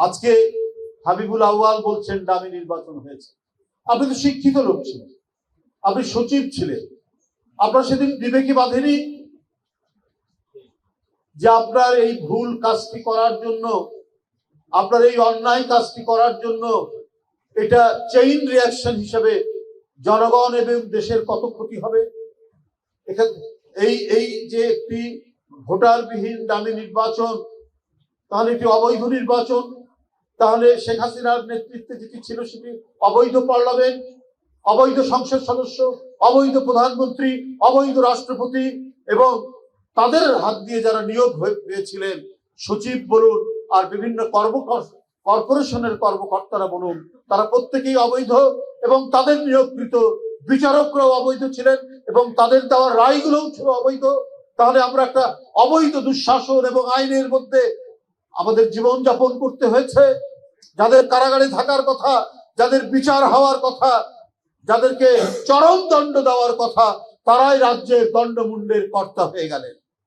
আজকে হাবিবুল আউয়াল বলছেন দামি নির্বাচন হয়েছে। আপনি তো শিক্ষিত লোক ছিলেন, আপনি সচিব ছিলেন, আপনার সেদিন বিবেকে বাঁধেনি যে আপনার এই ভুল কাজটি করার জন্য, আপনার এই অন্যায় কাজটি করার জন্য এটা চেইন রিয়াকশন হিসেবে জনগণ এবং দেশের কত ক্ষতি হবে? এখানে এই যে একটি ভোটারবিহীন দামি নির্বাচন, তাহলে এটি অবৈধ নির্বাচন। তাহলে শেখ হাসিনার নেতৃত্বে যেটি ছিল সেটি অবৈধ পার্লামেন্ট, অবৈধ সংসদ সদস্য, অবৈধ প্রধানমন্ত্রী, অবৈধ রাষ্ট্রপতি, এবং তাদের হাত দিয়ে যারা নিয়োগ হয়েছিলেন, সচিব বলুন আর বিভিন্ন কর্পোরেশনের কর্মকর্তারা বলুন, তারা প্রত্যেকেই অবৈধ এবং তাদের নিয়োগকৃত বিচারকরাও অবৈধ ছিলেন এবং তাদের দেওয়া রায়গুলোও ছিল অবৈধ। তাহলে আমরা একটা অবৈধ দুঃশাসন এবং আইনের মধ্যে আমাদের জীবন যাপন করতে হয়েছে। যাদের কারাগারে থাকার কথা, যাদের বিচার হওয়ার কথা, যাদেরকে চরম দণ্ড দেওয়ার কথা, তারাই রাজ্যের দণ্ডমুণ্ডের কর্তা হয়ে গেলেন।